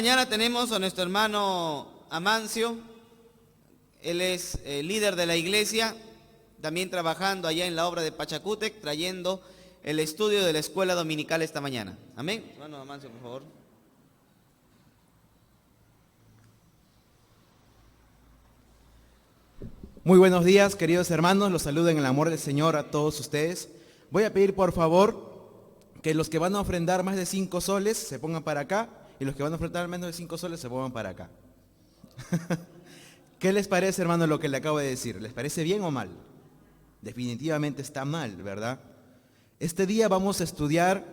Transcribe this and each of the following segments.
mañana tenemos a nuestro hermano Amancio. Él es líder de la iglesia, también trabajando allá en la obra de Pachacútec, trayendo el estudio de la escuela dominical esta mañana. Amén. Hermano Amancio, por favor. Muy buenos días, queridos hermanos. Los saludo en el amor del Señor a todos ustedes. Voy a pedir, por favor, que los que van a ofrendar más de 5 soles se pongan para acá y los que van a ofrendar menos de 5 soles se pongan para acá. ¿Qué les parece, hermano, lo que le acabo de decir? ¿Les parece bien o mal? Definitivamente está mal, ¿verdad? Este día vamos a estudiar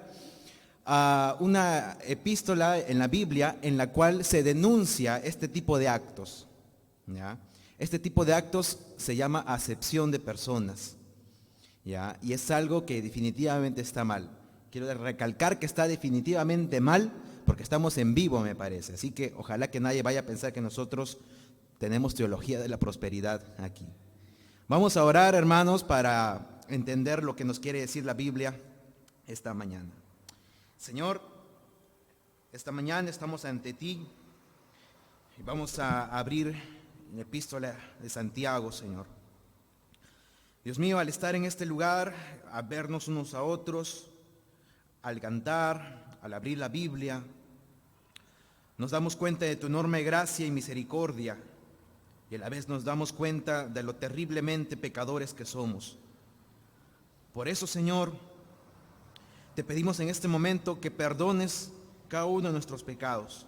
una epístola en la Biblia en la cual se denuncia este tipo de actos, ¿ya? Este tipo de actos se llama acepción de personas, ¿ya? Y es algo que definitivamente está mal. Quiero recalcar que está definitivamente mal porque estamos en vivo, me parece. Así que ojalá que nadie vaya a pensar que nosotros tenemos teología de la prosperidad aquí. Vamos a orar, hermanos, para entender lo que nos quiere decir la Biblia esta mañana. Señor, esta mañana estamos ante ti y vamos a abrir la epístola de Santiago, Señor. Dios mío, al estar en este lugar, a vernos unos a otros, al cantar, al abrir la Biblia, nos damos cuenta de tu enorme gracia y misericordia y a la vez nos damos cuenta de lo terriblemente pecadores que somos. Por eso, Señor, te pedimos en este momento que perdones cada uno de nuestros pecados.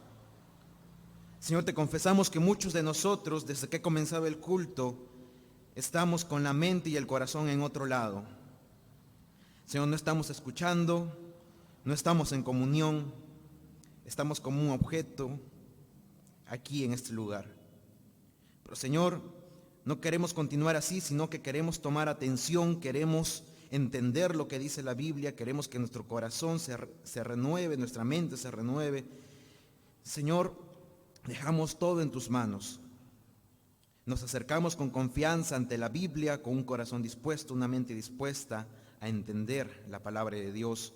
Señor, te confesamos que muchos de nosotros, desde que ha comenzado el culto, estamos con la mente y el corazón en otro lado. Señor, no estamos escuchando, no estamos en comunión, estamos como un objeto aquí en este lugar. Pero Señor, no queremos continuar así, sino que queremos tomar atención, queremos entender lo que dice la Biblia, queremos que nuestro corazón se renueve, nuestra mente se renueve. Señor, dejamos todo en tus manos. Nos acercamos con confianza ante la Biblia, con un corazón dispuesto, una mente dispuesta a entender la palabra de Dios.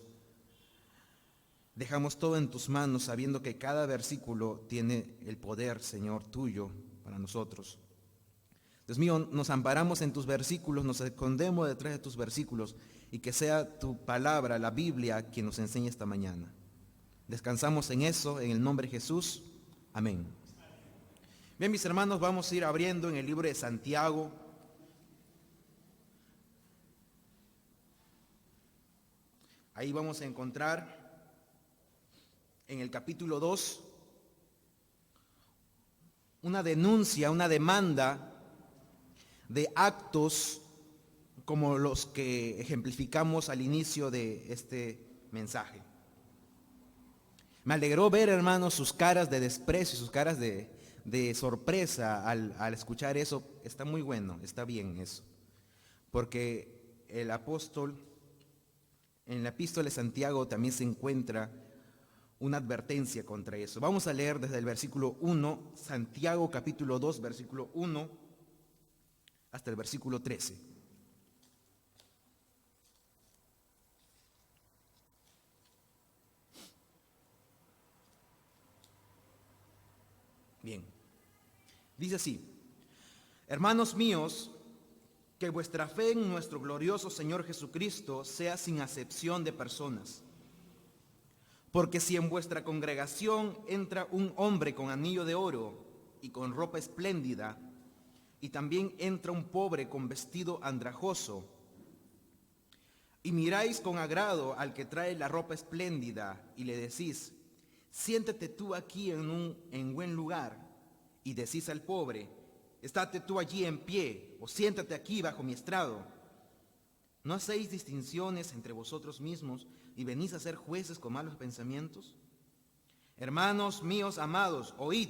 Dejamos todo en tus manos, sabiendo que cada versículo tiene el poder, Señor, tuyo para nosotros. Dios mío, nos amparamos en tus versículos, nos escondemos detrás de tus versículos y que sea tu palabra, la Biblia, quien nos enseñe esta mañana. Descansamos en eso, en el nombre de Jesús. Amén. Bien, mis hermanos, vamos a ir abriendo en el libro de Santiago. Ahí vamos a encontrar en el capítulo 2 una denuncia, una demanda de actos como los que ejemplificamos al inicio de este mensaje. Me alegró ver, hermanos, sus caras de desprecio, sus caras de sorpresa al escuchar eso. Está muy bueno, está bien eso. Porque el apóstol, en la epístola de Santiago también se encuentra una advertencia contra eso. Vamos a leer desde el versículo 1, Santiago capítulo 2, versículo 1, hasta el versículo 13. Bien, dice así: hermanos míos, que vuestra fe en nuestro glorioso Señor Jesucristo sea sin acepción de personas. Porque si en vuestra congregación entra un hombre con anillo de oro y con ropa espléndida, y también entra un pobre con vestido andrajoso, y miráis con agrado al que trae la ropa espléndida, y le decís: siéntate tú aquí en buen lugar, y decís al pobre: estate tú allí en pie, o siéntate aquí bajo mi estrado. ¿No hacéis distinciones entre vosotros mismos y venís a ser jueces con malos pensamientos? Hermanos míos amados, oíd.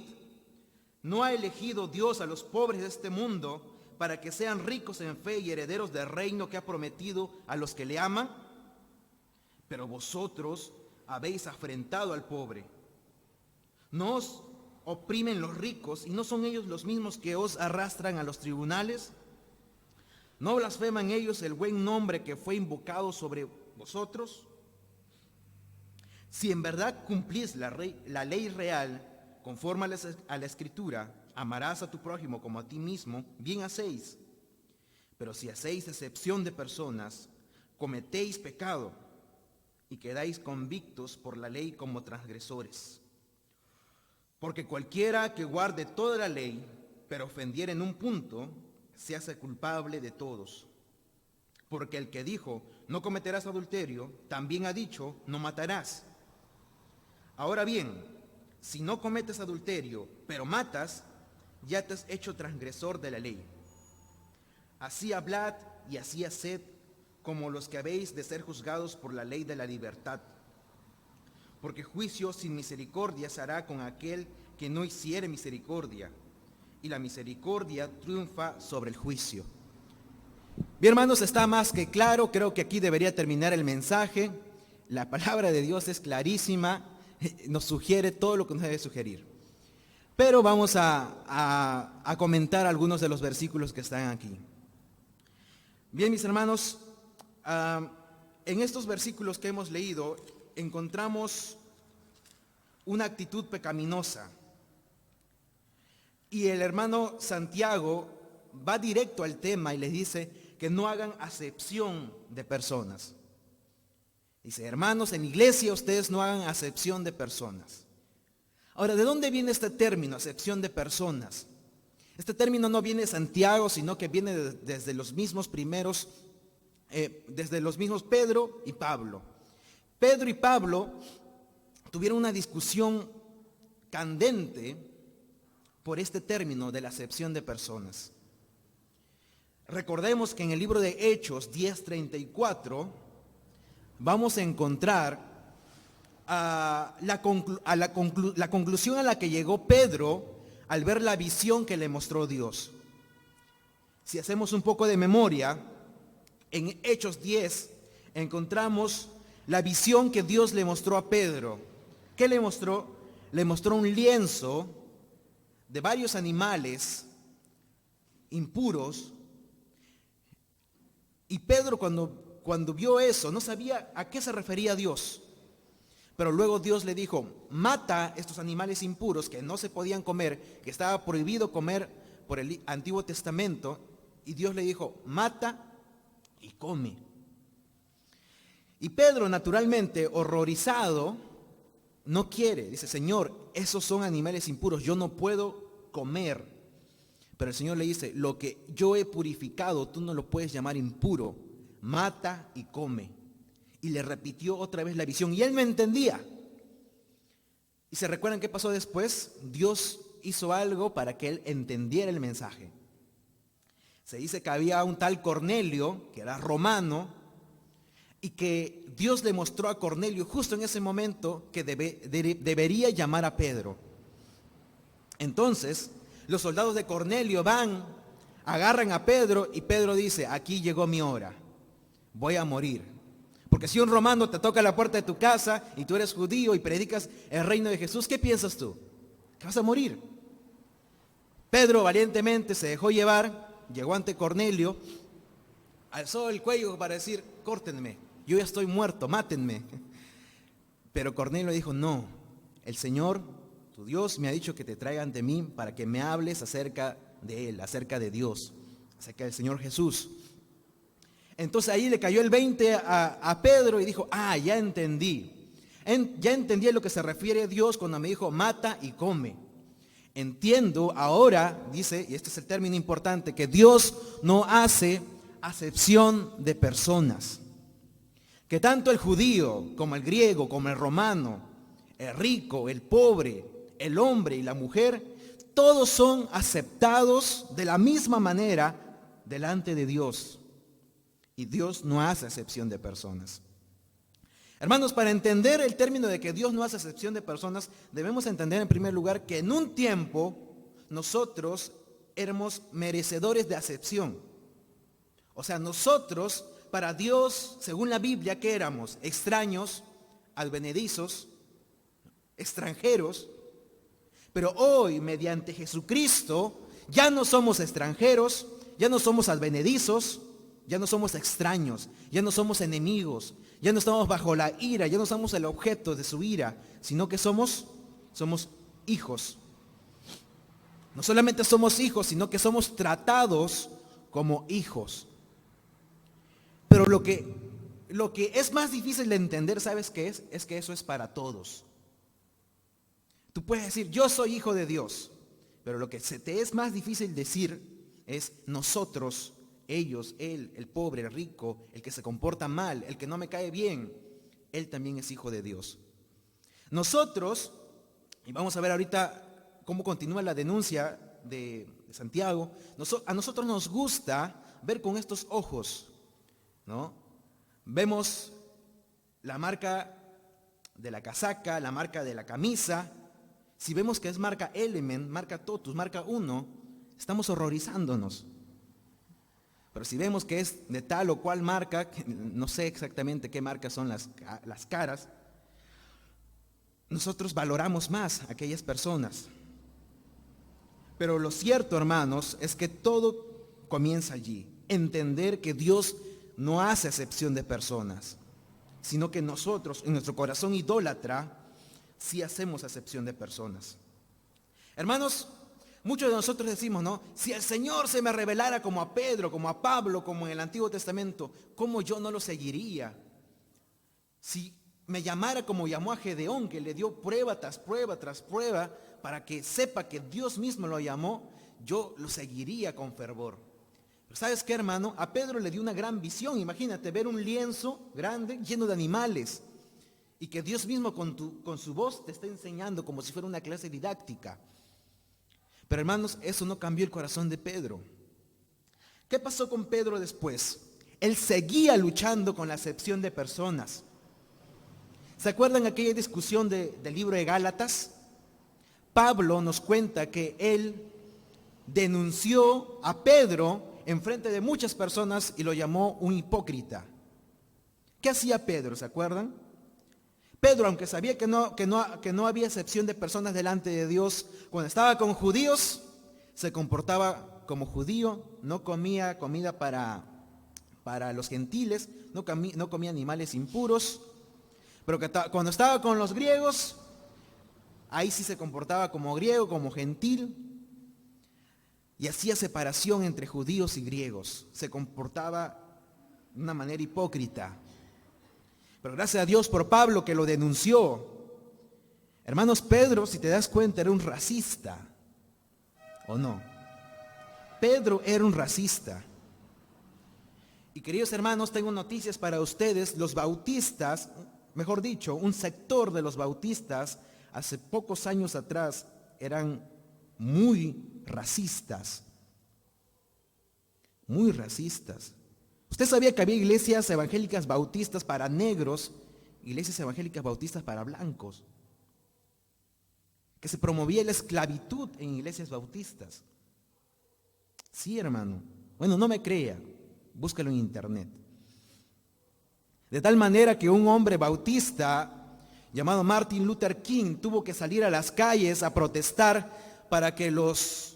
¿No ha elegido Dios a los pobres de este mundo para que sean ricos en fe y herederos del reino que ha prometido a los que le aman? Pero vosotros habéis afrentado al pobre. ¿No os oprimen los ricos y no son ellos los mismos que os arrastran a los tribunales? ¿No blasfeman ellos el buen nombre que fue invocado sobre vosotros? Si en verdad cumplís la ley real, conforme a la Escritura, amarás a tu prójimo como a ti mismo, bien hacéis. Pero si hacéis acepción de personas, cometéis pecado y quedáis convictos por la ley como transgresores. Porque cualquiera que guarde toda la ley, pero ofendiere en un punto, se hace culpable de todos. Porque el que dijo, no cometerás adulterio, también ha dicho, no matarás. Ahora bien, si no cometes adulterio, pero matas, ya te has hecho transgresor de la ley. Así hablad y así haced, como los que habéis de ser juzgados por la ley de la libertad. Porque juicio sin misericordia se hará con aquel que no hiciere misericordia, y la misericordia triunfa sobre el juicio. Bien, hermanos, está más que claro. Creo que aquí debería terminar el mensaje. La palabra de Dios es clarísima, nos sugiere todo lo que nos debe sugerir. Pero vamos a comentar algunos de los versículos que están aquí. Bien, mis hermanos, en estos versículos que hemos leído encontramos una actitud pecaminosa. Y el hermano Santiago va directo al tema y les dice que no hagan acepción de personas. Dice, hermanos, en iglesia ustedes no hagan acepción de personas. Ahora, ¿de dónde viene este término, acepción de personas? Este término no viene de Santiago, sino que viene desde los mismos primeros, desde los mismos Pedro y Pablo. Pedro y Pablo tuvieron una discusión candente por este término de la acepción de personas. Recordemos que en el libro de Hechos 10:34 vamos a encontrar la conclusión a la que llegó Pedro al ver la visión que le mostró Dios. Si hacemos un poco de memoria, en Hechos 10 encontramos la visión que Dios le mostró a Pedro. ¿Qué le mostró? Le mostró un lienzo de varios animales impuros. Y Pedro cuando vio eso no sabía a qué se refería Dios. Pero luego Dios le dijo, mata estos animales impuros que no se podían comer, que estaba prohibido comer por el Antiguo Testamento. Y Dios le dijo, mata y come. Y Pedro, naturalmente, horrorizado, no quiere. Dice, Señor, esos son animales impuros, yo no puedo comer. Pero el Señor le dice, lo que yo he purificado, tú no lo puedes llamar impuro. Mata y come. Y le repitió otra vez la visión. Y él no entendía. ¿Y se recuerdan qué pasó después? Dios hizo algo para que él entendiera el mensaje. Se dice que había un tal Cornelio, que era romano, y que Dios le mostró a Cornelio justo en ese momento que debería llamar a Pedro. Entonces, los soldados de Cornelio van, agarran a Pedro y Pedro dice, aquí llegó mi hora, voy a morir. Porque si un romano te toca la puerta de tu casa y tú eres judío y predicas el reino de Jesús, ¿qué piensas tú? Que vas a morir. Pedro valientemente se dejó llevar, llegó ante Cornelio, alzó el cuello para decir, córtenme, yo ya estoy muerto, mátenme. Pero Cornelio dijo, no, el Señor, tu Dios, me ha dicho que te traiga ante mí para que me hables acerca de Él, acerca de Dios, acerca del Señor Jesús. Entonces ahí le cayó el 20 a Pedro y dijo, ya entendí. Ya entendí a lo que se refiere a Dios cuando me dijo, mata y come. Entiendo ahora, dice, y este es el término importante, que Dios no hace acepción de personas. Que tanto el judío, como el griego, como el romano, el rico, el pobre, el hombre y la mujer, todos son aceptados de la misma manera delante de Dios. Y Dios no hace acepción de personas. Hermanos, para entender el término de que Dios no hace acepción de personas, debemos entender en primer lugar que en un tiempo nosotros éramos merecedores de acepción. O sea, nosotros, para Dios, según la Biblia, ¿qué éramos? Extraños, advenedizos, extranjeros. Pero hoy, mediante Jesucristo, ya no somos extranjeros, ya no somos advenedizos, ya no somos extraños, ya no somos enemigos, ya no estamos bajo la ira, ya no somos el objeto de su ira, sino que somos hijos. No solamente somos hijos, sino que somos tratados como hijos. Pero lo que es más difícil de entender, ¿sabes qué es? Es que eso es para todos. Tú puedes decir, yo soy hijo de Dios, pero lo que se te es más difícil decir es nosotros, ellos, él, el pobre, el rico, el que se comporta mal, el que no me cae bien, él también es hijo de Dios. Nosotros, y vamos a ver ahorita cómo continúa la denuncia de Santiago, a nosotros nos gusta ver con estos ojos, ¿no? Vemos la marca de la casaca, la marca de la camisa. Si vemos que es marca Element, marca Totus, marca 1, estamos horrorizándonos. Pero si vemos que es de tal o cual marca, no sé exactamente qué marcas son las caras, nosotros valoramos más a aquellas personas. Pero lo cierto, hermanos, es que todo comienza allí. Entender que Dios no hace excepción de personas, sino que nosotros, en nuestro corazón idólatra, sí hacemos excepción de personas. Hermanos, muchos de nosotros decimos, ¿no? Si el Señor se me revelara como a Pedro, como a Pablo, como en el Antiguo Testamento, ¿cómo yo no lo seguiría? Si me llamara como llamó a Gedeón, que le dio prueba tras prueba tras prueba, para que sepa que Dios mismo lo llamó, yo lo seguiría con fervor. Pero ¿sabes qué, hermano? A Pedro le dio una gran visión. Imagínate ver un lienzo grande lleno de animales y que Dios mismo con su voz te está enseñando como si fuera una clase didáctica. Pero hermanos, eso no cambió el corazón de Pedro. ¿Qué pasó con Pedro después? Él seguía luchando con la acepción de personas. ¿Se acuerdan aquella discusión del libro de Gálatas? Pablo nos cuenta que él denunció a Pedro en frente de muchas personas y lo llamó un hipócrita. ¿Qué hacía Pedro? ¿Se acuerdan? Pedro, aunque sabía que no había excepción de personas delante de Dios, cuando estaba con judíos, se comportaba como judío, no comía comida para los gentiles, no comía animales impuros, pero cuando estaba con los griegos, ahí sí se comportaba como griego, como gentil, y hacía separación entre judíos y griegos. Se comportaba de una manera hipócrita. Pero gracias a Dios por Pablo que lo denunció. Hermanos, Pedro, si te das cuenta, era un racista, ¿o no? Pedro era un racista. Y queridos hermanos, tengo noticias para ustedes. Los bautistas, mejor dicho, un sector de los bautistas, hace pocos años atrás, eran muy racistas. Muy racistas. ¿Usted sabía que había iglesias evangélicas bautistas para negros, iglesias evangélicas bautistas para blancos? Que se promovía la esclavitud en iglesias bautistas. Sí, hermano. Bueno, no me crea, búscalo en internet. De tal manera que un hombre bautista llamado Martin Luther King tuvo que salir a las calles a protestar para que los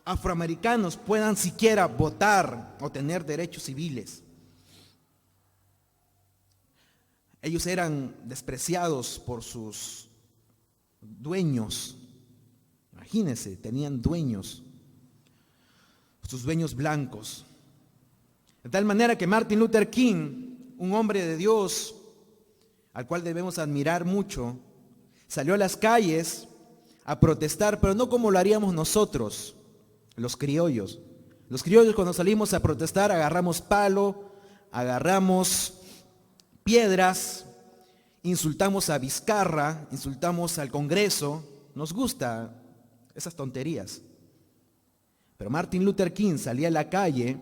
afroamericanos puedan siquiera votar o tener derechos civiles. Ellos eran despreciados por sus dueños. Imagínense, tenían dueños, sus dueños blancos. De tal manera que Martin Luther King, un hombre de Dios, al cual debemos admirar mucho, salió a las calles a protestar, pero no como lo haríamos nosotros, los criollos. Los criollos, cuando salimos a protestar, agarramos palo, agarramos piedras, insultamos a Vizcarra, insultamos al Congreso. Nos gusta esas tonterías. Pero Martin Luther King salía a la calle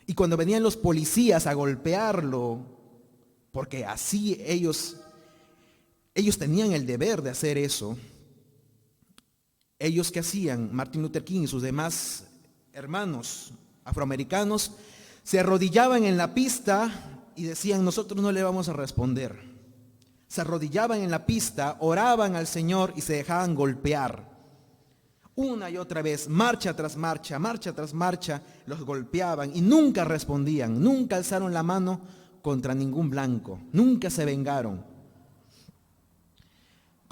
y cuando venían los policías a golpearlo, porque así ellos tenían el deber de hacer eso, ellos, ¿qué hacían? Martin Luther King y sus demás hermanos afroamericanos se arrodillaban en la pista y decían, nosotros no le vamos a responder. Se arrodillaban en la pista, oraban al Señor y se dejaban golpear. Una y otra vez, marcha tras marcha, los golpeaban y nunca respondían, nunca alzaron la mano contra ningún blanco, nunca se vengaron.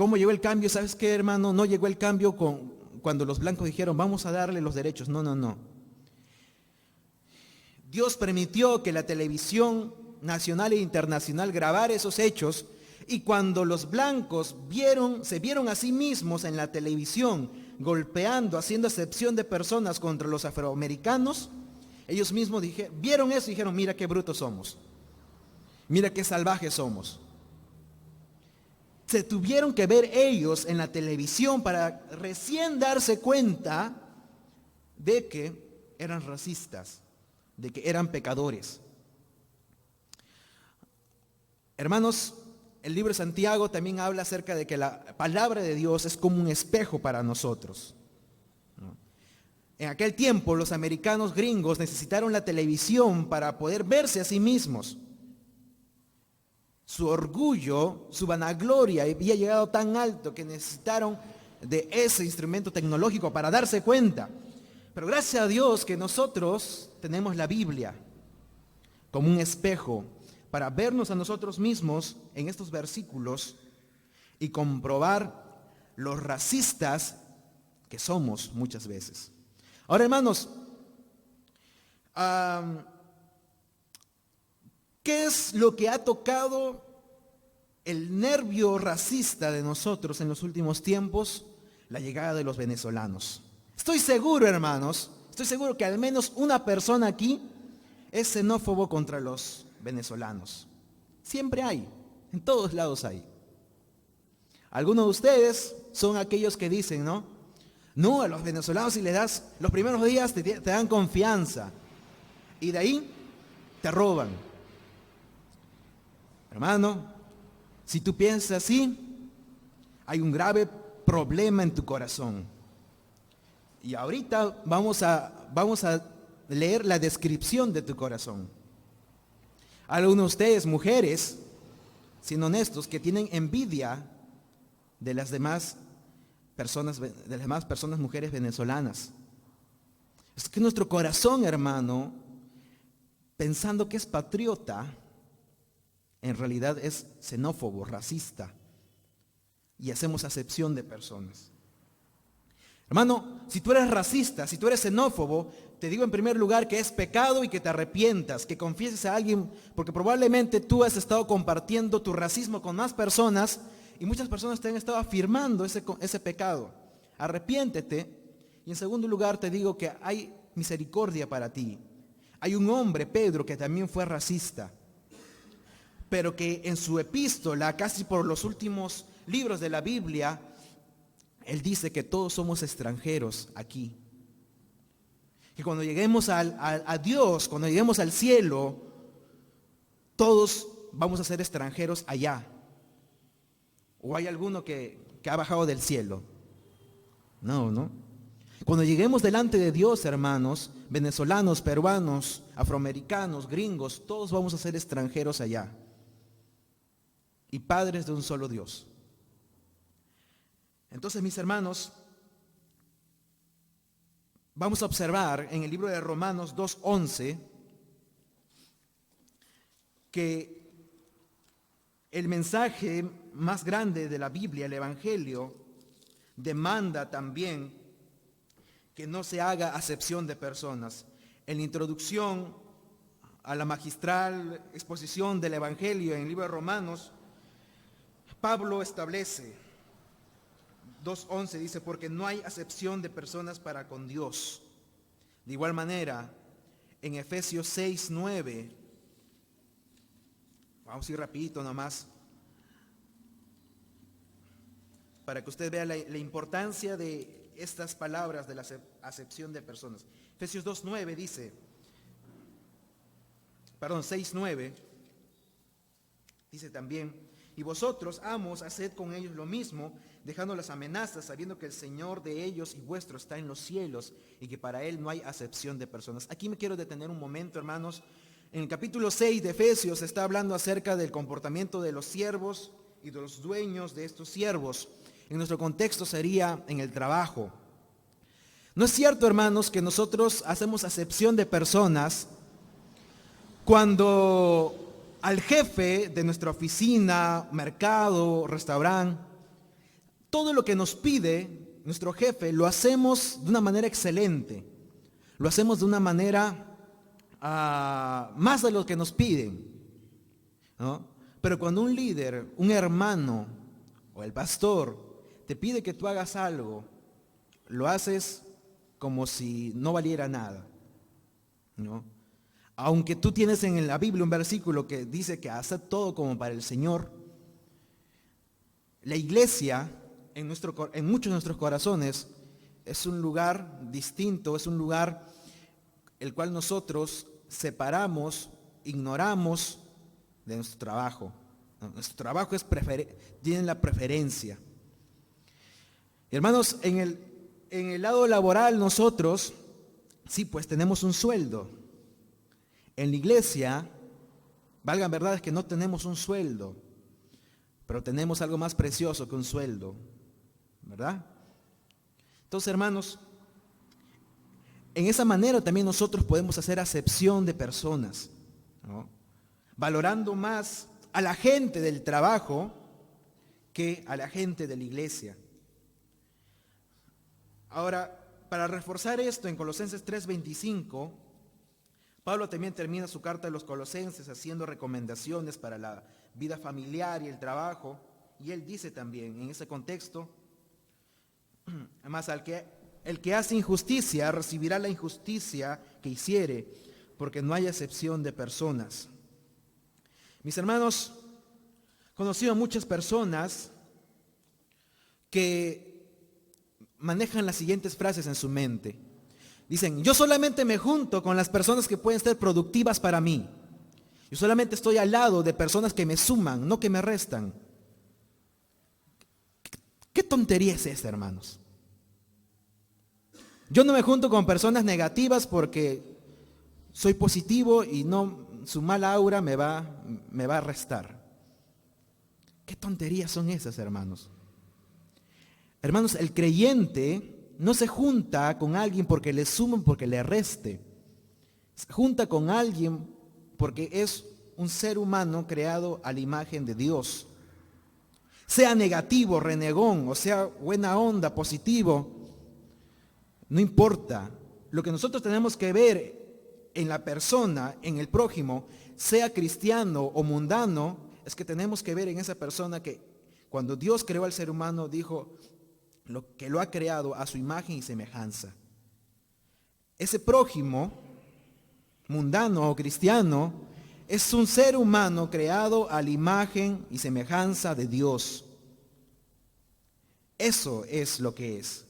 ¿Cómo llegó el cambio? ¿Sabes qué, hermano? No llegó el cambio cuando los blancos dijeron, vamos a darle los derechos. No, no, no. Dios permitió que la televisión nacional e internacional grabara esos hechos, y cuando los blancos se vieron a sí mismos en la televisión golpeando, haciendo acepción de personas contra los afroamericanos, ellos mismos vieron eso y dijeron, mira qué brutos somos, mira qué salvajes somos. Se tuvieron que ver ellos en la televisión para recién darse cuenta de que eran racistas, de que eran pecadores. Hermanos, el libro de Santiago también habla acerca de que la palabra de Dios es como un espejo para nosotros. En aquel tiempo los americanos gringos necesitaron la televisión para poder verse a sí mismos. Su orgullo, su vanagloria había llegado tan alto que necesitaron de ese instrumento tecnológico para darse cuenta. Pero gracias a Dios que nosotros tenemos la Biblia como un espejo para vernos a nosotros mismos en estos versículos y comprobar los racistas que somos muchas veces. Ahora, hermanos, ¿qué es lo que ha tocado el nervio racista de nosotros en los últimos tiempos? La llegada de los venezolanos. Estoy seguro, hermanos, estoy seguro que al menos una persona aquí es xenófobo contra los venezolanos. Siempre hay, en todos lados hay. Algunos de ustedes son aquellos que dicen, no, a los venezolanos si les das los primeros días te dan confianza y de ahí te roban. Hermano, si tú piensas así, hay un grave problema en tu corazón. Y ahorita vamos a leer la descripción de tu corazón. Algunos de ustedes, mujeres, siendo honestos, que tienen envidia de las demás personas, mujeres venezolanas. Es que nuestro corazón, hermano, pensando que es patriota, en realidad es xenófobo, racista, y hacemos acepción de personas. Hermano, si tú eres racista, si tú eres xenófobo, te digo en primer lugar que es pecado y que te arrepientas, que confieses a alguien, porque probablemente tú has estado compartiendo tu racismo con más personas y muchas personas te han estado afirmando ese pecado. Arrepiéntete. Y en segundo lugar te digo que hay misericordia para ti. Hay un hombre, Pedro, que también fue racista, pero que en su epístola, casi por los últimos libros de la Biblia, él dice que todos somos extranjeros aquí. Que cuando lleguemos a Dios, cuando lleguemos al cielo, todos vamos a ser extranjeros allá. ¿O hay alguno que ha bajado del cielo? No. Cuando lleguemos delante de Dios, hermanos, venezolanos, peruanos, afroamericanos, gringos, todos vamos a ser extranjeros allá. Y padres de un solo Dios. Entonces, mis hermanos, vamos a observar en el libro de Romanos 2:11 que el mensaje más grande de la Biblia, el Evangelio, demanda también que no se haga acepción de personas. En la introducción a la magistral exposición del Evangelio en el libro de Romanos, Pablo establece 2:11, dice, porque no hay acepción de personas para con Dios. De igual manera, en Efesios 6:9, vamos a ir rapidito nomás, para que usted vea la importancia de estas palabras de la acepción de personas. Efesios 2:9 dice, 6:9, dice también, y vosotros, amos, haced con ellos lo mismo, dejando las amenazas, sabiendo que el Señor de ellos y vuestro está en los cielos y que para Él no hay acepción de personas. Aquí me quiero detener un momento, hermanos. En el capítulo 6 de Efesios se está hablando acerca del comportamiento de los siervos y de los dueños de estos siervos. En nuestro contexto sería en el trabajo. No es cierto, hermanos, que nosotros hacemos acepción de personas cuando al jefe de nuestra oficina, mercado, restaurante, Todo lo que nos pide nuestro jefe lo hacemos de una manera excelente. Lo hacemos de una manera más de lo que nos piden, ¿no? Pero cuando un líder, un hermano o el pastor te pide que tú hagas algo, lo haces como si no valiera nada, ¿no? Aunque tú tienes en la Biblia un versículo que dice que haced todo como para el Señor, la iglesia en muchos de nuestros corazones es un lugar distinto, es un lugar el cual nosotros separamos, ignoramos de nuestro trabajo. Nuestro trabajo tiene la preferencia. Hermanos, en el lado laboral nosotros, sí, pues tenemos un sueldo. En la iglesia, valgan verdades que no tenemos un sueldo, pero tenemos algo más precioso que un sueldo, ¿verdad? Entonces, hermanos, en esa manera también nosotros podemos hacer acepción de personas, ¿no? Valorando más a la gente del trabajo que a la gente de la iglesia. Ahora, para reforzar esto, en Colosenses 3:25, Pablo también termina su carta a los colosenses haciendo recomendaciones para la vida familiar y el trabajo, y él dice también en ese contexto, además, el que hace injusticia recibirá la injusticia que hiciere, porque no hay excepción de personas. Mis hermanos, he conocido a muchas personas que manejan las siguientes frases en su mente. Dicen, yo solamente me junto con las personas que pueden ser productivas para mí. Yo solamente estoy al lado de personas que me suman, no que me restan. ¿Qué tontería es esa, hermanos? Yo no me junto con personas negativas porque soy positivo y no, su mala aura me va a restar. ¿Qué tonterías son esas, hermanos? Hermanos, el creyente no se junta con alguien porque le suman, porque le reste. Se junta con alguien porque es un ser humano creado a la imagen de Dios. Sea negativo, renegón, o sea buena onda, positivo, no importa. Lo que nosotros tenemos que ver en la persona, en el prójimo, sea cristiano o mundano, es que tenemos que ver en esa persona que cuando Dios creó al ser humano dijo que lo ha creado a su imagen y semejanza. Ese prójimo, mundano o cristiano, es un ser humano creado a la imagen y semejanza de Dios. Eso es lo que es.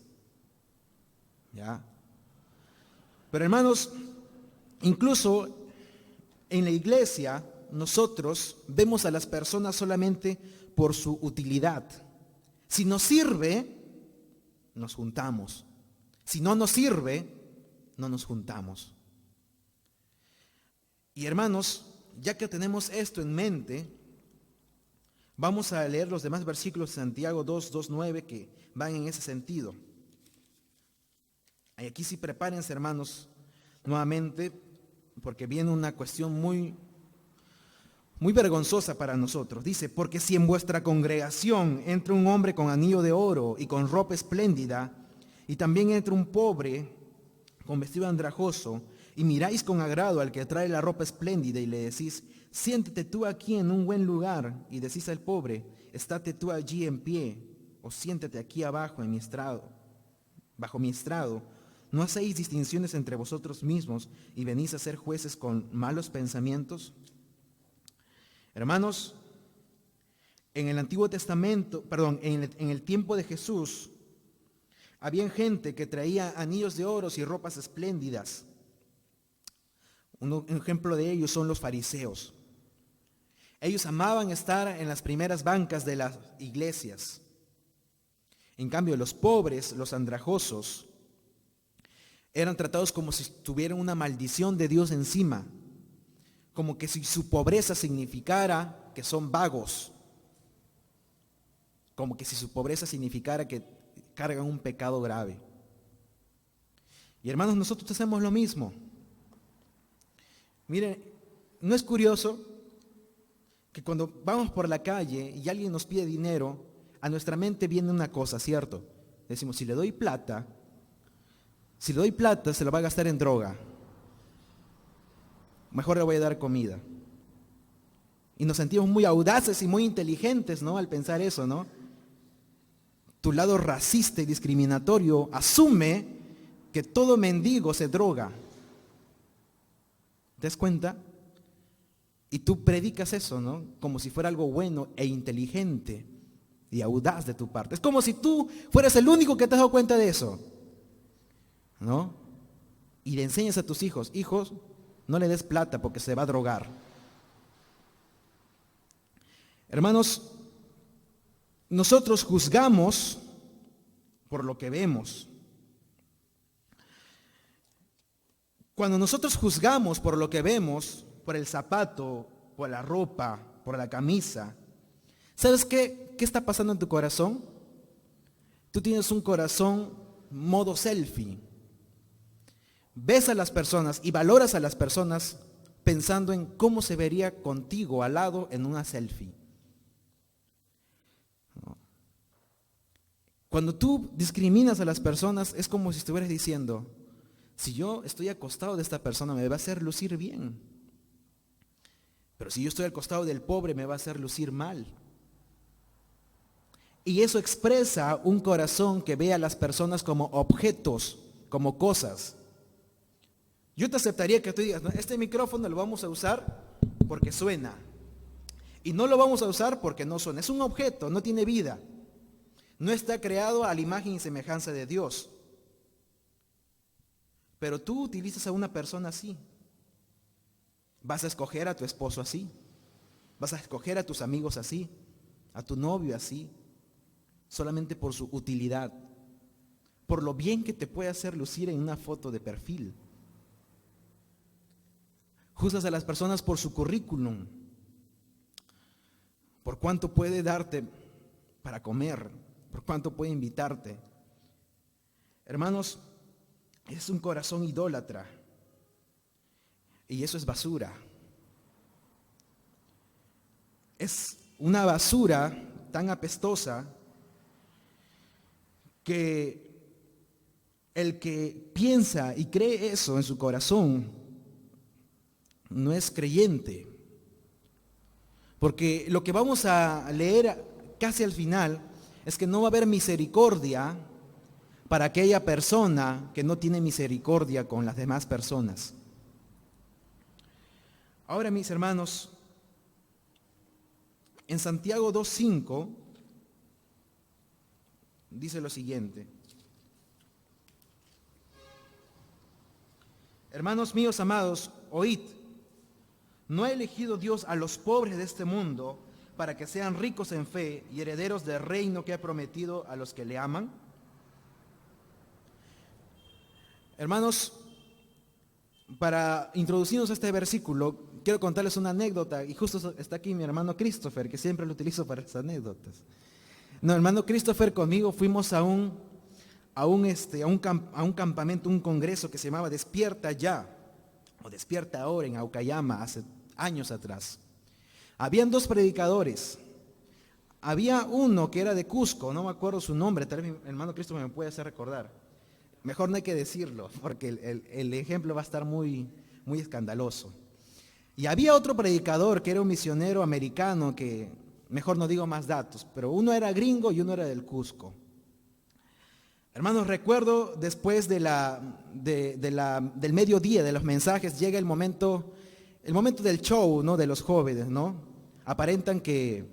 ¿Ya? Pero hermanos, incluso en la iglesia nosotros vemos a las personas solamente por su utilidad. Si nos sirve, nos juntamos. Si no nos sirve, no nos juntamos. Y hermanos, ya que tenemos esto en mente, vamos a leer los demás versículos de Santiago 2:9 que van en ese sentido. Y aquí sí prepárense, hermanos, nuevamente, porque viene una cuestión muy vergonzosa para nosotros. Dice, porque si en vuestra congregación entra un hombre con anillo de oro y con ropa espléndida, y también entra un pobre con vestido andrajoso, y miráis con agrado al que trae la ropa espléndida y le decís, siéntate tú aquí en un buen lugar, y decís al pobre, estate tú allí en pie, o siéntate aquí abajo en mi estrado, bajo mi estrado, ¿no hacéis distinciones entre vosotros mismos y venís a ser jueces con malos pensamientos? Hermanos, en el Antiguo Testamento, en el tiempo de Jesús, había gente que traía anillos de oro y ropas espléndidas. Un ejemplo de ellos son los fariseos. Ellos amaban estar en las primeras bancas de las iglesias. En cambio, los pobres, los andrajosos, eran tratados como si tuvieran una maldición de Dios encima, como que si su pobreza significara que son vagos, como que si su pobreza significara que cargan un pecado grave. Y hermanos, nosotros hacemos lo mismo. Miren, ¿no es curioso que cuando vamos por la calle y alguien nos pide dinero, a nuestra mente viene una cosa, ¿cierto? Decimos, si le doy plata, se lo va a gastar en droga. Mejor le voy a dar comida. Y nos sentimos muy audaces y muy inteligentes, ¿no? Al pensar eso, ¿no? Tu lado racista y discriminatorio asume que todo mendigo se droga. ¿Te das cuenta? Y tú predicas eso, ¿no? Como si fuera algo bueno e inteligente y audaz de tu parte. Es como si tú fueras el único que te has dado cuenta de eso, ¿no? Y le enseñas a tus hijos, hijos, no le des plata porque se va a drogar. Hermanos, nosotros juzgamos por lo que vemos. Cuando nosotros juzgamos por lo que vemos, por el zapato, por la ropa, por la camisa, ¿sabes qué? ¿Qué está pasando en tu corazón? Tú tienes un corazón modo selfie. Ves a las personas y valoras a las personas pensando en cómo se vería contigo al lado en una selfie. Cuando tú discriminas a las personas es como si estuvieras diciendo, si yo estoy al costado de esta persona me va a hacer lucir bien, pero si yo estoy al costado del pobre me va a hacer lucir mal. Y eso expresa un corazón que ve a las personas como objetos, como cosas. Yo te aceptaría que tú digas, ¿no? Este micrófono lo vamos a usar porque suena, y no lo vamos a usar porque no suena. Es un objeto, no tiene vida. No está creado a la imagen y semejanza de Dios. Pero tú utilizas a una persona así. Vas a escoger a tu esposo así. Vas a escoger a tus amigos así. A tu novio así. Solamente por su utilidad. Por lo bien que te puede hacer lucir en una foto de perfil. Juzgas a las personas por su currículum. Por cuánto puede darte para comer. Por cuánto puede invitarte. Hermanos, es un corazón idólatra. Y eso es basura. Es una basura tan apestosa que el que piensa y cree eso en su corazón no es creyente. Porque lo que vamos a leer casi al final es que no va a haber misericordia para aquella persona que no tiene misericordia con las demás personas. Ahora, mis hermanos, en Santiago 2:5 dice lo siguiente: hermanos míos amados, oíd, ¿no ha elegido Dios a los pobres de este mundo para que sean ricos en fe y herederos del reino que ha prometido a los que le aman? Hermanos, para introducirnos a este versículo, quiero contarles una anécdota, y justo está aquí mi hermano Christopher, que siempre lo utilizo para estas anécdotas. No, hermano Christopher, conmigo fuimos a un campamento, un congreso que se llamaba Despierta Ya, o Despierta Ahora, en Aucayama, hace años atrás. Habían dos predicadores. Había uno que era de Cusco, no me acuerdo su nombre, tal vez mi hermano Christopher me puede hacer recordar. Mejor no hay que decirlo, porque el ejemplo va a estar muy, muy escandaloso. Y había otro predicador que era un misionero americano, que mejor no digo más datos, pero uno era gringo y uno era del Cusco. Hermanos, recuerdo después del mediodía, de los mensajes, llega el momento del show, ¿no? De los jóvenes, ¿no? Aparentan que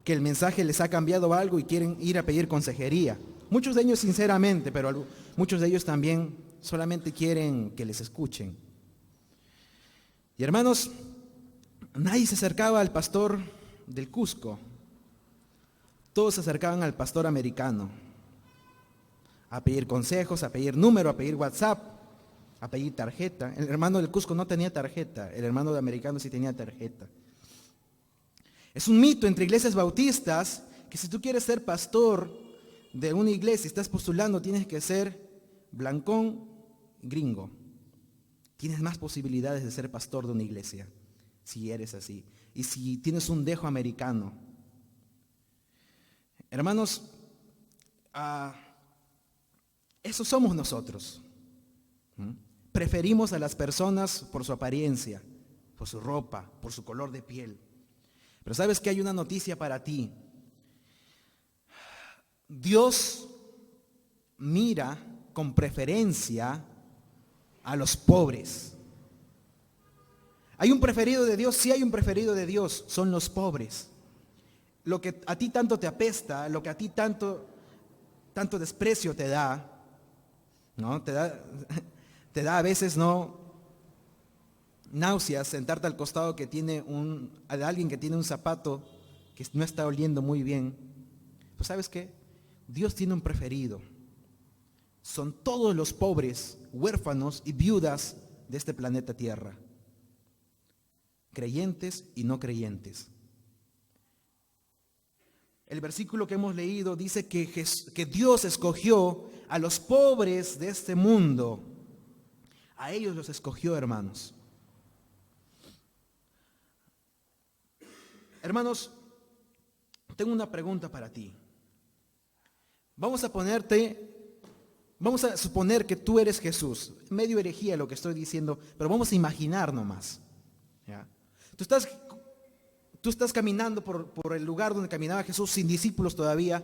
el mensaje les ha cambiado algo y quieren ir a pedir consejería. Muchos de ellos sinceramente, pero muchos de ellos también solamente quieren que les escuchen. Y hermanos, nadie se acercaba al pastor del Cusco. Todos se acercaban al pastor americano a pedir consejos, a pedir número, a pedir WhatsApp, a pedir tarjeta. El hermano del Cusco no tenía tarjeta, el hermano de americano sí tenía tarjeta. Es un mito entre iglesias bautistas que si tú quieres ser pastor de una iglesia y estás postulando, tienes que ser blancón, gringo. Tienes más posibilidades de ser pastor de una iglesia si eres así. Y si tienes un dejo americano. Hermanos, eso somos nosotros. Preferimos a las personas por su apariencia, por su ropa, por su color de piel. Pero ¿sabes qué? Hay una noticia para ti. Dios mira con preferencia a los pobres. ¿Hay un preferido de Dios? Sí hay un preferido de Dios, son los pobres. Lo que a ti tanto te apesta, lo que a ti tanto desprecio te da, ¿no? Te da a veces, ¿no?, náuseas sentarte al costado de alguien que tiene un zapato que no está oliendo muy bien. Pues ¿sabes qué? Dios tiene un preferido. Son todos los pobres, huérfanos y viudas de este planeta Tierra. Creyentes y no creyentes. El versículo que hemos leído dice que Dios escogió a los pobres de este mundo. A ellos los escogió, hermanos. Hermanos, tengo una pregunta para ti. Vamos a suponer que tú eres Jesús. Medio herejía lo que estoy diciendo, pero vamos a imaginar nomás. ¿Ya? Tú estás caminando por el lugar donde caminaba Jesús sin discípulos todavía,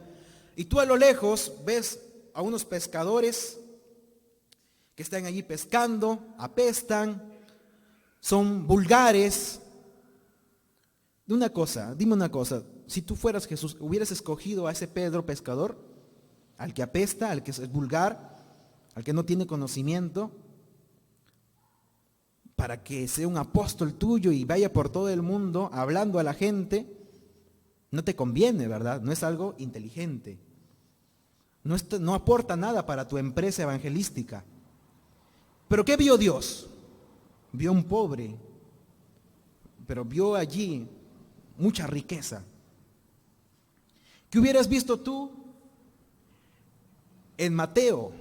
y tú a lo lejos ves a unos pescadores que están allí pescando, apestan, son vulgares. Dime una cosa, si tú fueras Jesús, ¿hubieras escogido a ese Pedro pescador? Al que apesta, al que es vulgar, al que no tiene conocimiento, para que sea un apóstol tuyo y vaya por todo el mundo hablando a la gente. No te conviene, ¿verdad? No es algo inteligente. No aporta nada para tu empresa evangelística. ¿Pero qué vio Dios? Vio un pobre, pero vio allí mucha riqueza. ¿Qué hubieras visto tú en Mateo?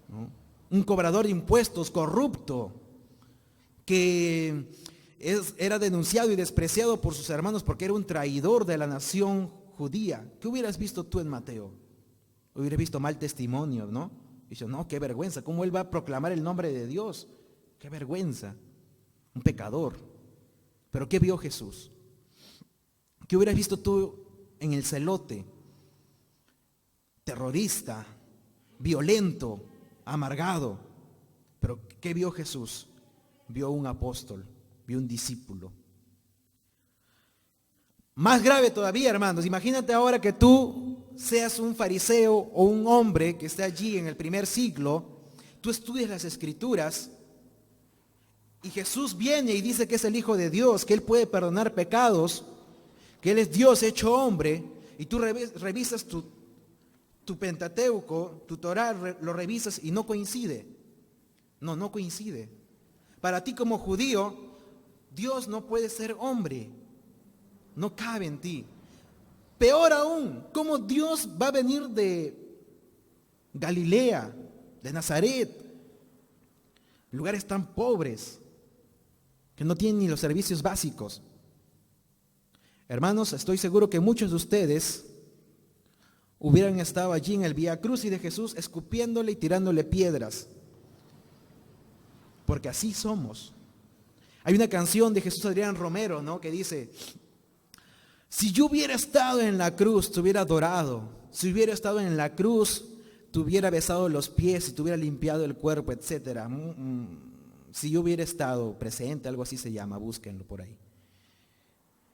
¿No? Un cobrador de impuestos corrupto que era denunciado y despreciado por sus hermanos porque era un traidor de la nación judía. ¿Qué hubieras visto tú en Mateo? Hubieras visto mal testimonio, ¿no? Dice, no, qué vergüenza, ¿cómo él va a proclamar el nombre de Dios? Qué vergüenza, un pecador. Pero ¿qué vio Jesús? ¿Qué hubieras visto tú en el celote? Terrorista, violento, amargado. Pero ¿qué vio Jesús? Vio un apóstol, vio un discípulo. Más grave todavía, hermanos, imagínate ahora que tú seas un fariseo o un hombre que esté allí en el primer siglo, tú estudias las Escrituras y Jesús viene y dice que es el Hijo de Dios, que Él puede perdonar pecados, que Él es Dios hecho hombre, y tú revisas tu Pentateuco, tu Torá, lo revisas y no coincide. No coincide. Para ti como judío, Dios no puede ser hombre, no cabe en ti. Peor aún, ¿cómo Dios va a venir de Galilea, de Nazaret? Lugares tan pobres que no tienen ni los servicios básicos. Hermanos, estoy seguro que muchos de ustedes hubieran estado allí en el Vía Crucis de Jesús escupiéndole y tirándole piedras. Porque así somos. Hay una canción de Jesús Adrián Romero, ¿no?, que dice: si yo hubiera estado en la cruz, te hubiera adorado. Si hubiera estado en la cruz, te hubiera besado los pies y te hubiera limpiado el cuerpo, etc. Si yo hubiera estado presente, algo así se llama, búsquenlo por ahí.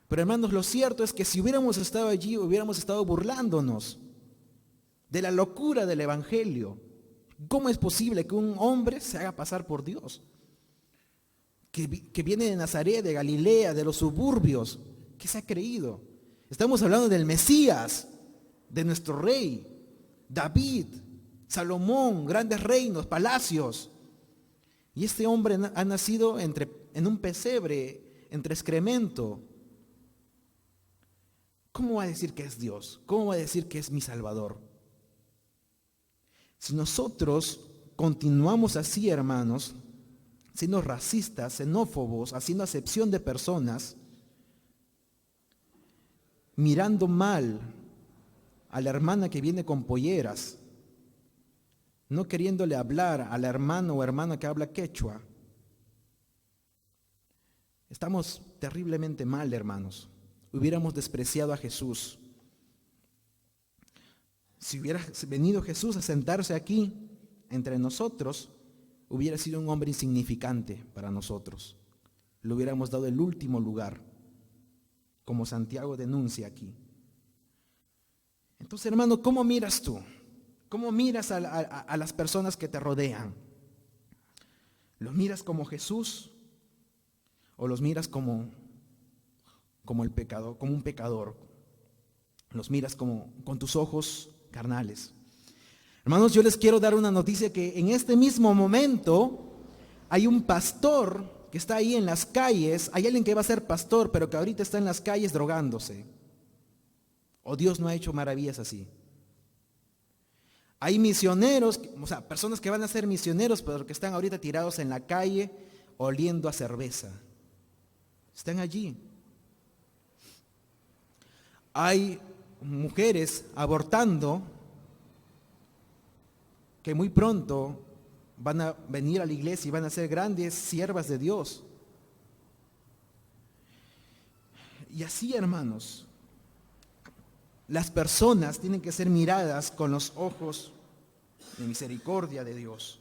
Pero hermanos, lo cierto es que si hubiéramos estado allí, hubiéramos estado burlándonos de la locura del Evangelio. ¿Cómo es posible que un hombre se haga pasar por Dios? Que viene de Nazaret, de Galilea, de los suburbios. ¿Qué se ha creído? Estamos hablando del Mesías, de nuestro rey, David, Salomón, grandes reinos, palacios. Y este hombre ha nacido en un pesebre, entre excremento. ¿Cómo va a decir que es Dios? ¿Cómo va a decir que es mi Salvador? Si nosotros continuamos así, hermanos, siendo racistas, xenófobos, haciendo acepción de personas, mirando mal a la hermana que viene con polleras, no queriéndole hablar al hermano o hermana que habla quechua. Estamos terriblemente mal, hermanos. Hubiéramos despreciado a Jesús. Si hubiera venido Jesús a sentarse aquí entre nosotros, hubiera sido un hombre insignificante para nosotros. Le hubiéramos dado el último lugar, como Santiago denuncia aquí. Entonces, hermano, ¿cómo miras tú? ¿Cómo miras a las personas que te rodean? ¿Los miras como Jesús o los miras como el pecador, como un pecador? ¿Los miras con tus ojos carnales? Hermanos, yo les quiero dar una noticia que en este mismo momento hay un pastor que está ahí en las calles. Hay alguien que va a ser pastor, pero que ahorita está en las calles drogándose. ¿O Dios no ha hecho maravillas así? Hay misioneros, o sea, personas que van a ser misioneros, pero que están ahorita tirados en la calle oliendo a cerveza. Están allí. Hay mujeres abortando que muy pronto van a venir a la iglesia y van a ser grandes siervas de Dios. Y así, hermanos, las personas tienen que ser miradas con los ojos de misericordia de Dios.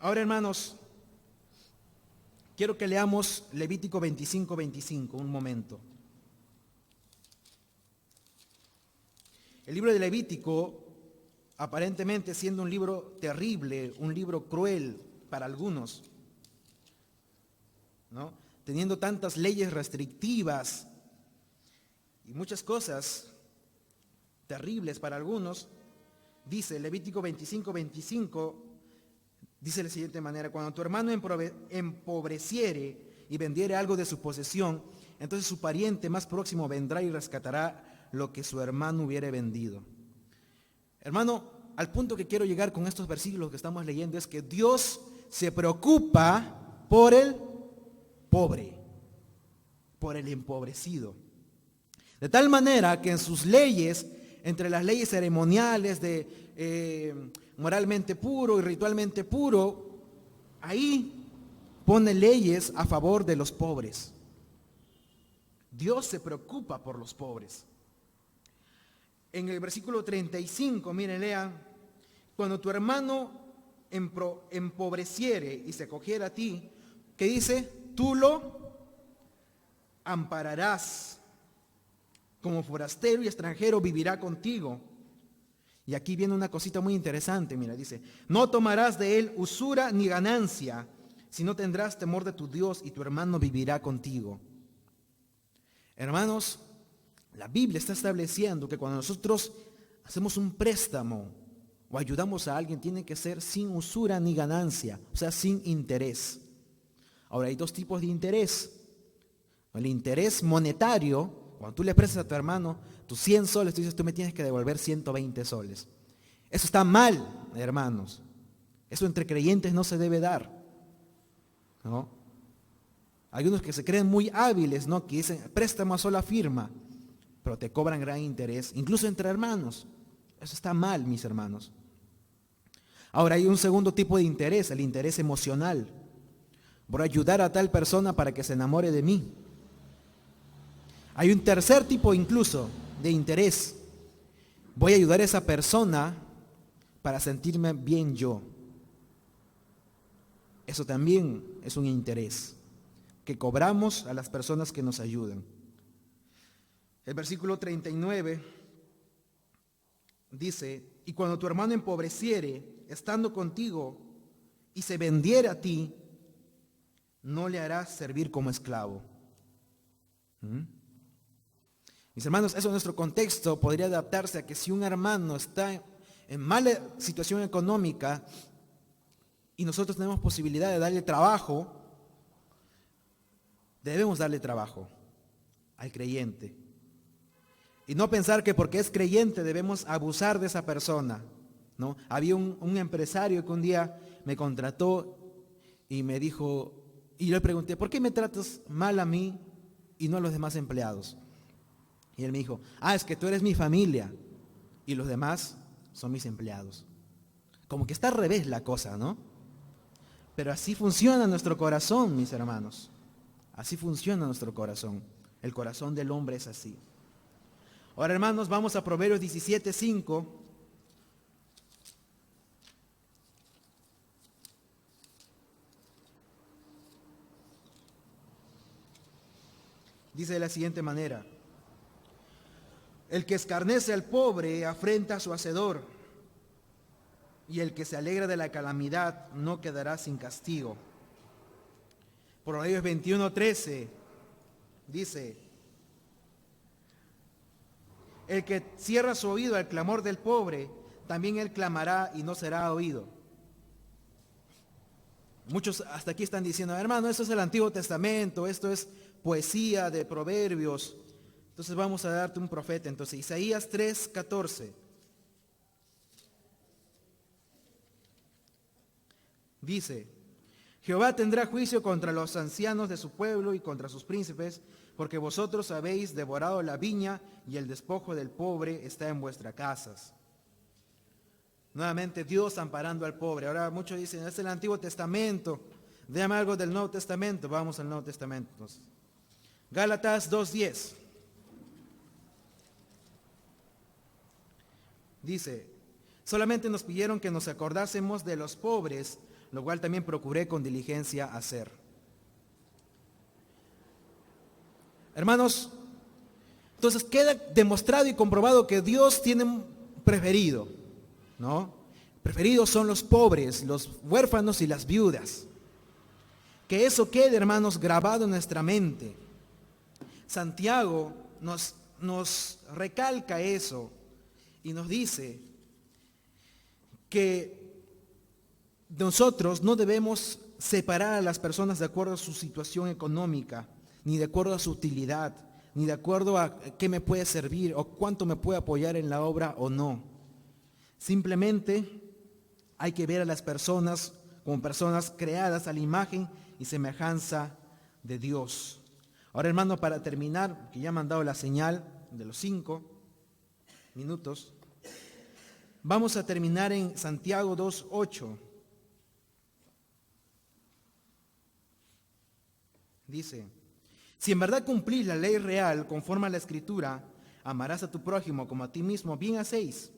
Ahora, hermanos, quiero que leamos Levítico 25:25, un momento. El libro de Levítico, aparentemente siendo un libro terrible, un libro cruel para algunos, ¿no? Teniendo tantas leyes restrictivas y muchas cosas terribles para algunos, dice Levítico 25:25, dice de la siguiente manera: cuando tu hermano empobreciere y vendiere algo de su posesión, entonces su pariente más próximo vendrá y rescatará lo que su hermano hubiere vendido. Hermano, al punto que quiero llegar con estos versículos que estamos leyendo es que Dios se preocupa por el pobre, por el empobrecido. De tal manera que en sus leyes, entre las leyes ceremoniales de moralmente puro y ritualmente puro, ahí pone leyes a favor de los pobres. Dios se preocupa por los pobres. En el versículo 35, miren, lean: cuando tu hermano empobreciere y se acogiera a ti, ¿qué dice? Tú lo ampararás. Como forastero y extranjero vivirá contigo. Y aquí viene una cosita muy interesante, mira, dice: no tomarás de él usura ni ganancia, sino tendrás temor de tu Dios y tu hermano vivirá contigo. Hermanos, la Biblia está estableciendo que cuando nosotros hacemos un préstamo o ayudamos a alguien, tiene que ser sin usura ni ganancia, o sea, sin interés. Ahora, hay dos tipos de interés. El interés monetario: cuando tú le prestas a tu hermano tus 100 soles, tú dices, tú me tienes que devolver 120 soles. Eso está mal, hermanos. Eso entre creyentes no se debe dar, ¿no? Hay unos que se creen muy hábiles, ¿no? Que dicen, préstamo a sola firma, pero te cobran gran interés, incluso entre hermanos. Eso está mal, mis hermanos. Ahora, hay un segundo tipo de interés, el interés emocional. Voy a ayudar a tal persona para que se enamore de mí. Hay un tercer tipo incluso de interés. Voy a ayudar a esa persona para sentirme bien yo. Eso también es un interés que cobramos a las personas que nos ayudan. El versículo 39 dice: y cuando tu hermano empobreciere, estando contigo, y se vendiere a ti, no le harás servir como esclavo. Mis hermanos, eso en nuestro contexto podría adaptarse a que si un hermano está en mala situación económica y nosotros tenemos posibilidad de darle trabajo, debemos darle trabajo al creyente. Y no pensar que porque es creyente debemos abusar de esa persona, ¿no? Había un empresario que un día me contrató y me dijo, y yo le pregunté, ¿por qué me tratas mal a mí y no a los demás empleados? Y él me dijo, es que tú eres mi familia y los demás son mis empleados. Como que está al revés la cosa, ¿no? Pero así funciona nuestro corazón, mis hermanos. Así funciona nuestro corazón. El corazón del hombre es así. Ahora, hermanos, vamos a Proverbios 17:5. Dice de la siguiente manera: el que escarnece al pobre afrenta a su hacedor, y el que se alegra de la calamidad no quedará sin castigo. Proverbios 21:13 dice: el que cierra su oído al clamor del pobre, también él clamará y no será oído. Muchos hasta aquí están diciendo, hermano, esto es el Antiguo Testamento, esto es poesía de Proverbios. Entonces vamos a darte un profeta. Entonces, Isaías 3:14. Dice: Jehová tendrá juicio contra los ancianos de su pueblo y contra sus príncipes, porque vosotros habéis devorado la viña y el despojo del pobre está en vuestras casas. Nuevamente Dios amparando al pobre. Ahora muchos dicen, es el Antiguo Testamento, déjame algo del Nuevo Testamento. Vamos al Nuevo Testamento entonces. Gálatas 2:10. Dice: solamente nos pidieron que nos acordásemos de los pobres, lo cual también procuré con diligencia hacer. Hermanos, entonces queda demostrado y comprobado que Dios tiene un preferido, ¿no? Preferidos son los pobres, los huérfanos y las viudas. Que eso quede, hermanos, grabado en nuestra mente. Santiago nos recalca eso y nos dice que nosotros no debemos separar a las personas de acuerdo a su situación económica, ni de acuerdo a su utilidad, ni de acuerdo a qué me puede servir o cuánto me puede apoyar en la obra o no. Simplemente hay que ver a las personas como personas creadas a la imagen y semejanza de Dios. Ahora, hermano, para terminar, que ya me han dado la señal de los 5 minutos, vamos a terminar en Santiago 2:8. Dice: si en verdad cumplís la ley real conforme a la Escritura, amarás a tu prójimo como a ti mismo, bien hacéis.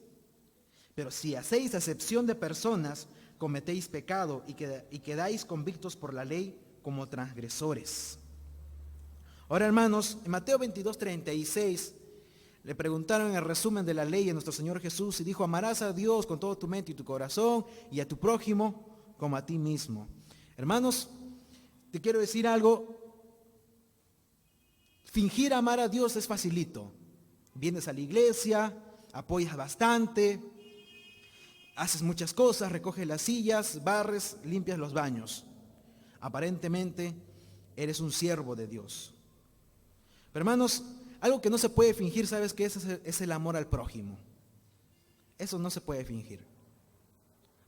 Pero si hacéis acepción de personas, cometéis pecado y quedáis convictos por la ley como transgresores. Ahora, hermanos, en Mateo 22:36 le preguntaron en el resumen de la ley a nuestro Señor Jesús y dijo: amarás a Dios con todo tu mente y tu corazón y a tu prójimo como a ti mismo. Hermanos, te quiero decir algo. Fingir amar a Dios es facilito. Vienes a la iglesia, apoyas bastante, haces muchas cosas, recoges las sillas, barres, limpias los baños. Aparentemente eres un siervo de Dios. Pero, hermanos, algo que no se puede fingir, ¿sabes qué es el amor al prójimo? Eso no se puede fingir.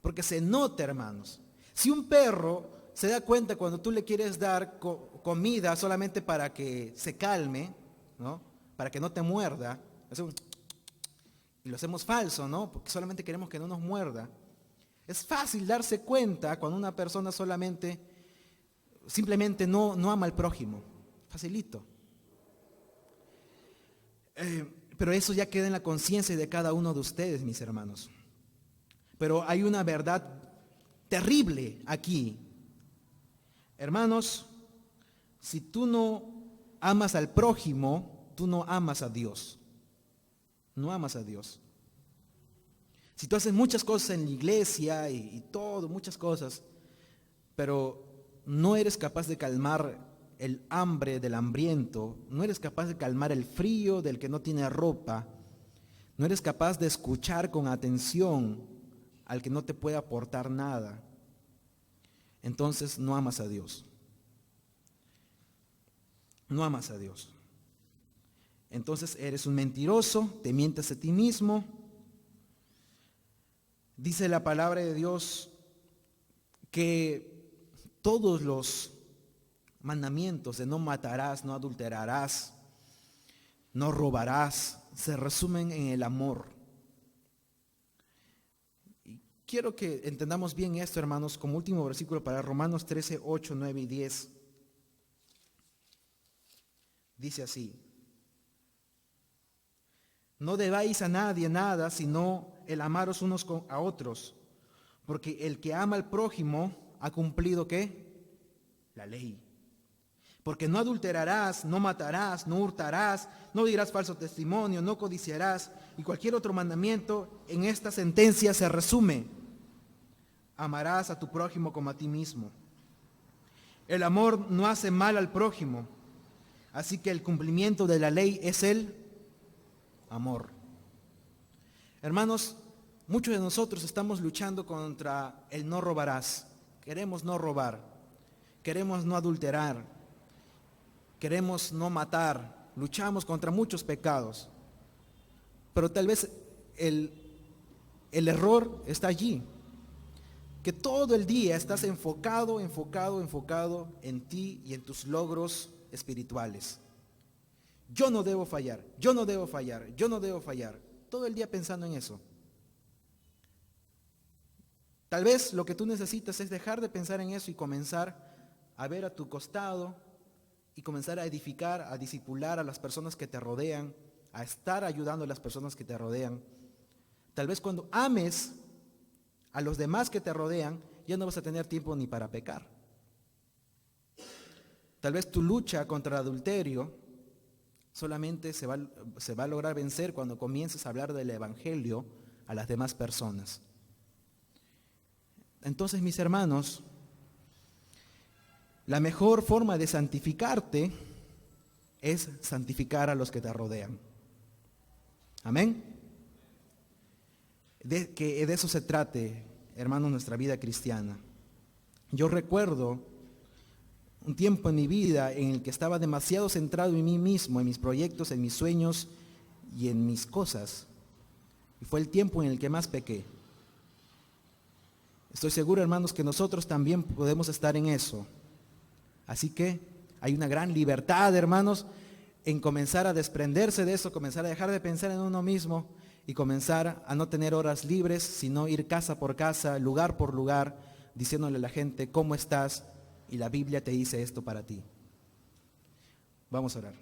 Porque se nota, hermanos. Si un perro se da cuenta cuando tú le quieres dar comida solamente para que se calme, ¿no? Para que no te muerda, y lo hacemos falso, ¿no? Porque solamente queremos que no nos muerda. Es fácil darse cuenta cuando una persona simplemente no ama al prójimo. Facilito. Pero eso ya queda en la conciencia de cada uno de ustedes, mis hermanos. Pero hay una verdad terrible aquí. Hermanos, si tú no amas al prójimo, tú no amas a Dios. No amas a Dios. Si tú haces muchas cosas en la iglesia y todo, muchas cosas, pero no eres capaz de calmar el hambre del hambriento, no eres capaz de calmar el frío del que no tiene ropa, no eres capaz de escuchar con atención al que no te puede aportar nada, entonces no amas a Dios. No amas a Dios. Entonces eres un mentiroso, te mientes a ti mismo. Dice la palabra de Dios que todos los mandamientos de no matarás, no adulterarás, no robarás, se resumen en el amor. Y quiero que entendamos bien esto, hermanos, como último versículo para Romanos 13, 8, 9 y 10. Dice así: no debáis a nadie nada, sino el amaros unos a otros, porque el que ama al prójimo ha cumplido ¿qué? La ley. Porque no adulterarás, no matarás, no hurtarás, no dirás falso testimonio, no codiciarás, y cualquier otro mandamiento en esta sentencia se resume: amarás a tu prójimo como a ti mismo. El amor no hace mal al prójimo, así que el cumplimiento de la ley es el amor. Hermanos, muchos de nosotros estamos luchando contra el no robarás. Queremos no robar, queremos no adulterar, queremos no matar, luchamos contra muchos pecados. Pero tal vez el error está allí, que todo el día estás enfocado en ti y en tus logros espirituales. Yo no debo fallar, yo no debo fallar, yo no debo fallar. Todo el día pensando en eso. Tal vez lo que tú necesitas es dejar de pensar en eso y comenzar a ver a tu costado y comenzar a edificar, a discipular a las personas que te rodean, a estar ayudando a las personas que te rodean. Tal vez cuando ames a los demás que te rodean, ya no vas a tener tiempo ni para pecar. Tal vez tu lucha contra el adulterio solamente se va a lograr vencer cuando comiences a hablar del evangelio a las demás personas. Entonces, mis hermanos, la mejor forma de santificarte es santificar a los que te rodean. Amén. Que de eso se trate, hermanos, nuestra vida cristiana. Yo recuerdo un tiempo en mi vida en el que estaba demasiado centrado en mí mismo, en mis proyectos, en mis sueños y en mis cosas. Y fue el tiempo en el que más pequé. Estoy seguro, hermanos, que nosotros también podemos estar en eso. Así que hay una gran libertad, hermanos, en comenzar a desprenderse de eso, comenzar a dejar de pensar en uno mismo y comenzar a no tener horas libres, sino ir casa por casa, lugar por lugar, diciéndole a la gente: ¿cómo estás? Y la Biblia te dice esto para ti. Vamos a orar.